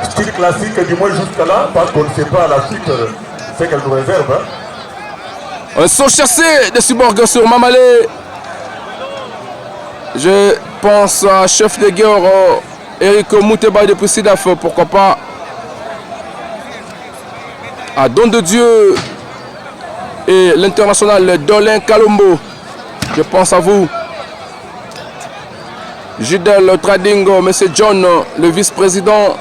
style classique, du moins jusqu'à là, parce qu'on ne sait pas la suite ce qu'elle nous réserve. Hein. Un saut chassé de Cyborg sur Mamalé. Je pense à chef de guerre Eric Mouteba depuis Sidaf, pourquoi pas. À Don de Dieu et l'international Dolin Kalombo. Je pense à vous. Gidel Trading, M. John, le vice-président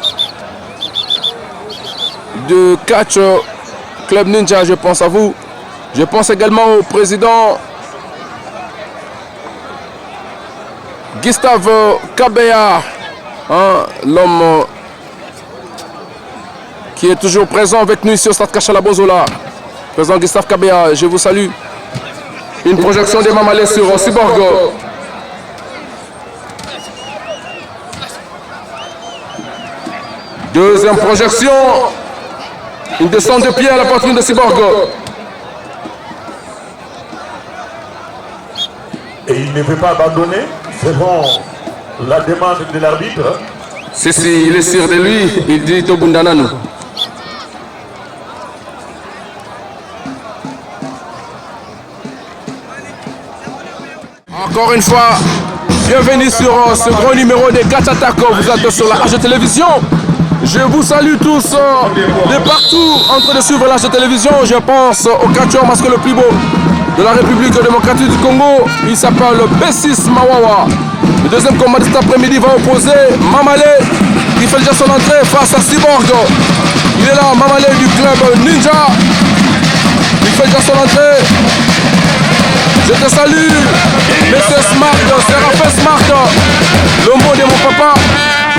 de Catch Club Ninja, je pense à vous. Je pense également au président Gustave Kabea, hein, l'homme qui est toujours présent avec nous ici au Stade Kachala Bozola. Président Gustave Kabea, je vous salue. Une projection des Mamalais sur Cyborg. Deuxième projection. Une descente de pied à la poitrine de Cyborg. Et il ne veut pas abandonner selon la demande de l'arbitre. Si, il est sûr de lui, il dit Tobundananu. Encore une fois, bienvenue sur ce grand numéro des Gatchatako. Vous êtes sur la HG Télévision. Je vous salue tous de partout en train de suivre la HG Télévision. Je pense au catcheur masque le plus beau de la République démocratique du Congo. Il s'appelle B6 Mawawa. Le deuxième combat de cet après-midi va opposer Mamalé qui fait déjà son entrée face à Cyborg. Il est là, Mamalé du club Ninja. Il fait déjà son entrée. Je te salue, Monsieur Smart, Séraphin Smart, le mot de mon papa.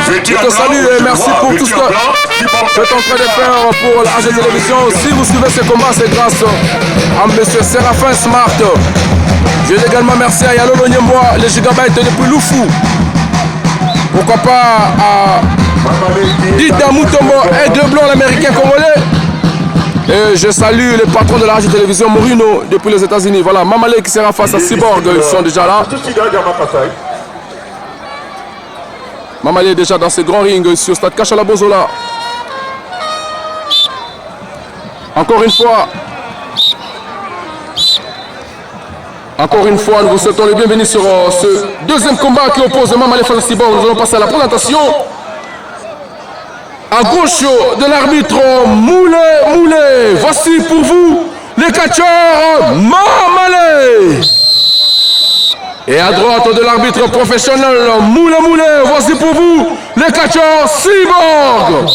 Je te salue et merci pour tout ce que tu es en train de faire pour la HG Télévision. Si vous suivez ce combat, c'est grâce à Monsieur Séraphin Smart. Je dis également merci à Yalolo Nyemboa, les gigabytes depuis Loufou. Pourquoi pas à Dida Moutombo et De Blanc, l'américain congolais. Et je salue les patrons de la radio télévision Morino depuis les États-Unis. Voilà, Mamalé qui sera face à Cyborg, ils sont déjà là. Mamalé est déjà dans ses grands rings sur Stade Kachala Bozola. Encore une fois, nous vous souhaitons le bienvenu sur ce deuxième combat qui oppose Mamalé face à Cyborg. Nous allons passer à la présentation. À gauche de l'arbitre Moulé, voici pour vous les catcheurs Mamalé. Et à droite de l'arbitre professionnel Moulé, voici pour vous les catcheurs Cyborg.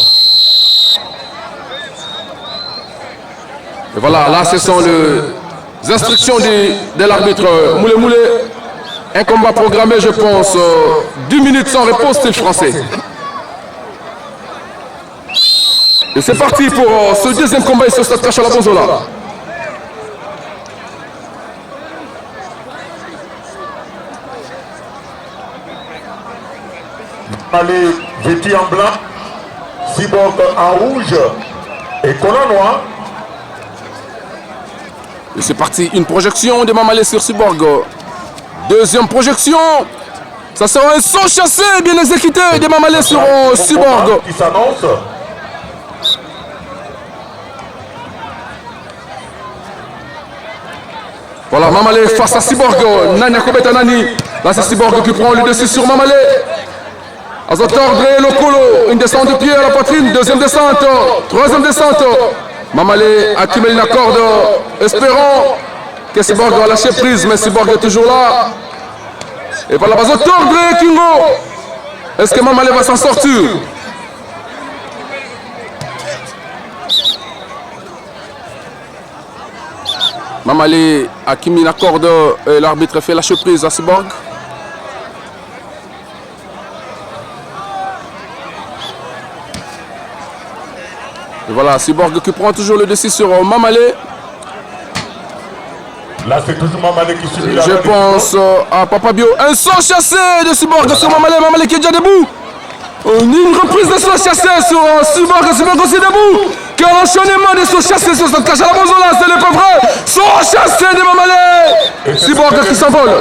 Et voilà, là ce sont les instructions de l'arbitre Moulé. Un combat programmé, je pense, 10 minutes sans réponse, style français. Et c'est parti pour ce deuxième combat sur Stade Kachala Bozola. Mamalé vêtu en blanc, Cyborg en rouge et collant noir. Et c'est parti, une projection de Mamalé sur Cyborg. Deuxième projection. Ça sera un saut chassé bien exécuté de Mamalé sur Cyborg. Qui s'annonce. Voilà, Mamalé face à Cyborg. Nani Akobeta Nani. Là, c'est Cyborg qui prend le dessus sur Mamalé. Azotordre Lokolo. Une descente de pied à la poitrine. Deuxième descente. Troisième descente. Mamalé a cumulé la corde. Espérant que Cyborg va lâcher prise. Mais Cyborg est toujours là. Et voilà, Azotordre Kingo. Est-ce que Mamalé va s'en sortir? Mamalé a mis la corde et l'arbitre fait lâcher prise à Cyborg. Et voilà, Cyborg qui prend toujours le dessus sur Mamalé. Là, c'est toujours Mamalé qui subit la Je pense à Papa Bio. Un saut chassé de Cyborg sur Mamalé. Mamalé qui est déjà debout. Une reprise de saut chassé sur Cyborg. Cyborg aussi debout. Quel enchaînement de sauts chassés sur cette cage à la Bozola. Ce n'est pas vrai. Saut chassé de Mamalé. Cyborg qui s'envole.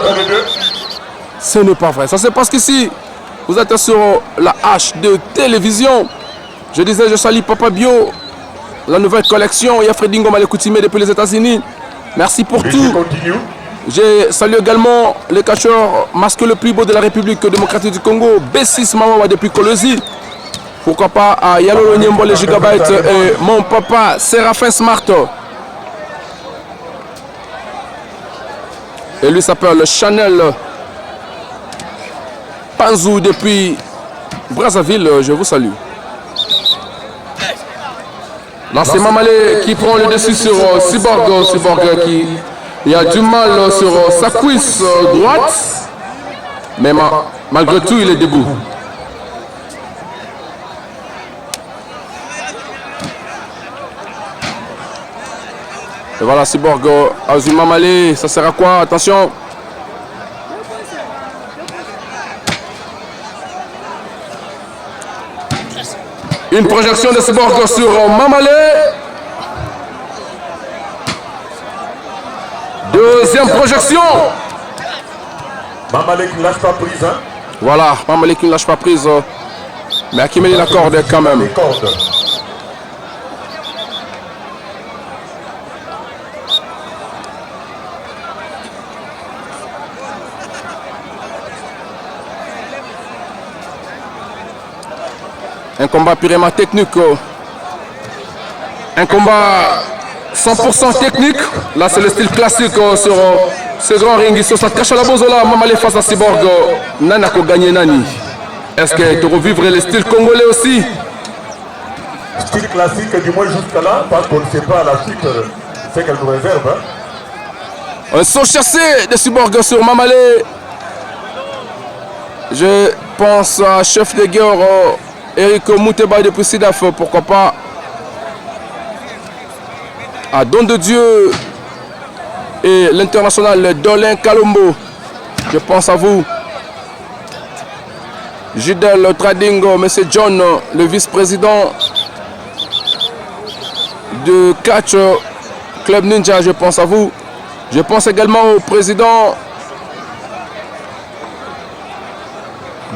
Ce n'est pas vrai. Ça c'est parce qu'ici, vous êtes sur la H de télévision. Je disais, je salue Papa Bio, la nouvelle collection. Il y a Fredingo Malekoutimé depuis les États-Unis. Merci pour tout. J'ai salué également le catcheur masque le plus beau de la République démocratique du Congo, B6 Mamawa depuis Colosi. Pourquoi pas à Yalolo Niembo les Gigabytes et mon papa Séraphin Smart. Et lui s'appelle Chanel Panzou depuis Brazzaville. Je vous salue. Là c'est Mamalé qui prend le dessus sur Cyborg. Cyborg qui il a du mal sur sa cuisse droite. Mais malgré tout il est debout. Et voilà Cyborg Azuma Malé, ça sert à quoi? Attention. Une projection de Cyborg sur Mamalé. Deuxième projection. Mamalé qui ne lâche pas prise. Hein? Voilà, Mamalé qui ne lâche pas prise. Mais Akimeli l'accorde quand même. Un combat purement technique. Un combat 100% technique. Là, c'est le style classique sur ce grand ring. Sur cette cache à la bozola, Mamalé face à Cyborg. Nanako gagné Nani. Est-ce que tu revivrais le style congolais aussi? Style classique, du moins jusqu'à là, parce qu'on ne sait pas la suite ce qu'elle nous réserve. Hein? Un saut chassé de Cyborg sur Mamalé. Je pense à chef de guerre Eric Mouteba depuis Sidaf, pourquoi pas à Don de Dieu et l'international Dolin Kalombo. Je pense à vous. Gidel Trading, M. John, le vice-président de Catch Club Ninja, je pense à vous. Je pense également au président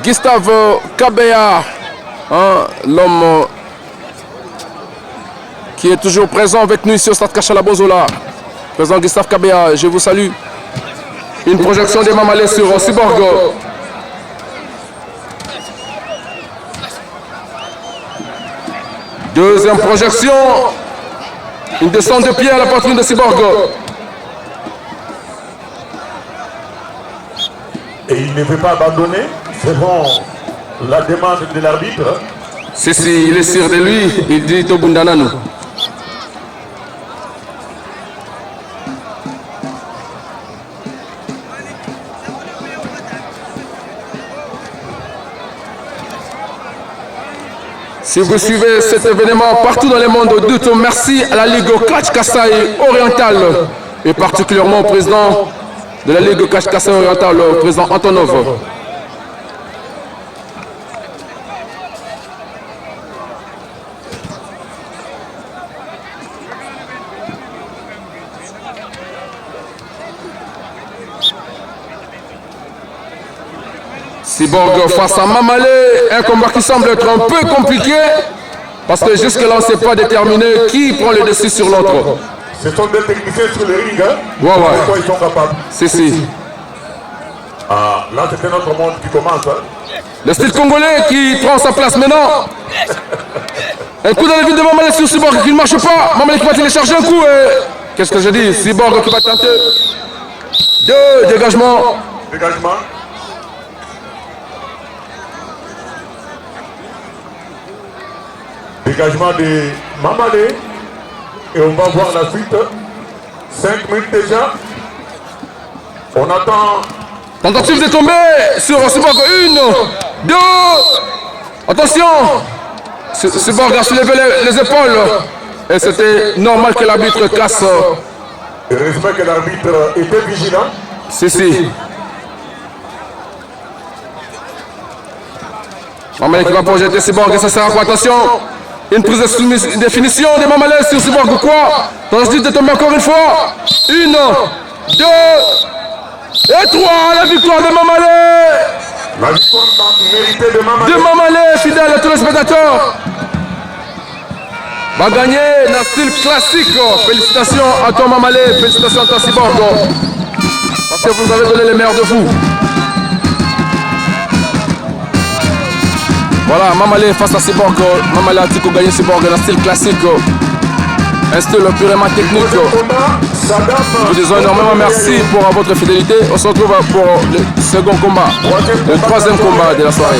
Gustave Kabea, hein, l'homme qui est toujours présent avec nous ici au Stade Kachala-Bozola. Président Gustave Kabea, je vous salue. Une projection des Mamalé sur Cyborg. Deuxième projection. Une descente de pied à la poitrine de Cyborg. Et il ne veut pas abandonner selon la demande de l'arbitre. Si, il est sûr de lui. Il dit Tobundananu. Si vous suivez cet événement partout dans le monde, dites merci à la Ligue Catch Kasaï Orientale et particulièrement au président de la Ligue Catch Kasaï Orientale, le président Antonov. Cyborg face à Mamalé, un combat qui semble être un peu compliqué parce que jusque-là on ne s'est pas déterminé qui prend le dessus sur l'autre. Ce sont des techniciens sur le ring, hein? Ouais. Pourquoi ils sont capables? Si. Ah, là c'est un autre monde qui commence. Hein? Le style congolais qui prend sa place maintenant. Un coup dans la ville de Mamalé sur Cyborg qui ne marche pas. Mamalé qui va télécharger un coup et... Qu'est-ce que je dis? Cyborg qui va tenter. Deux dégagements. Dégagement. Dégagement de Mamalé. Et on va voir la suite. 5 minutes déjà. On attend. Tentative de tomber sur Cyborg. 1, 2. Attention. Cyborg a soulevé les épaules. Et c'était normal que l'arbitre casse. Heureusement que l'arbitre était vigilant. Si. Mamalé qui va projeter Cyborg. Ça sert à quoi? Attention. Une prise de définition de Mamalé sur Cyborg ou quoi? Tentative de tomber encore une fois. 1, 2 et 3. La victoire de Mamalé. La victoire méritée de Mamalé. De Mamalé, fidèle à tous les spectateurs. va gagner dans le style classique. Félicitations à toi Mamale, félicitations à toi Cyborg. Parce que vous avez donné les meilleurs de vous. Voilà, Mamale face à Cyborg. Mamale a dit qu'on gagne Cyborg dans le style classique. Un style purement technique. Je vous dis énormément merci pour votre fidélité. On se retrouve pour le second combat, le troisième combat de la soirée.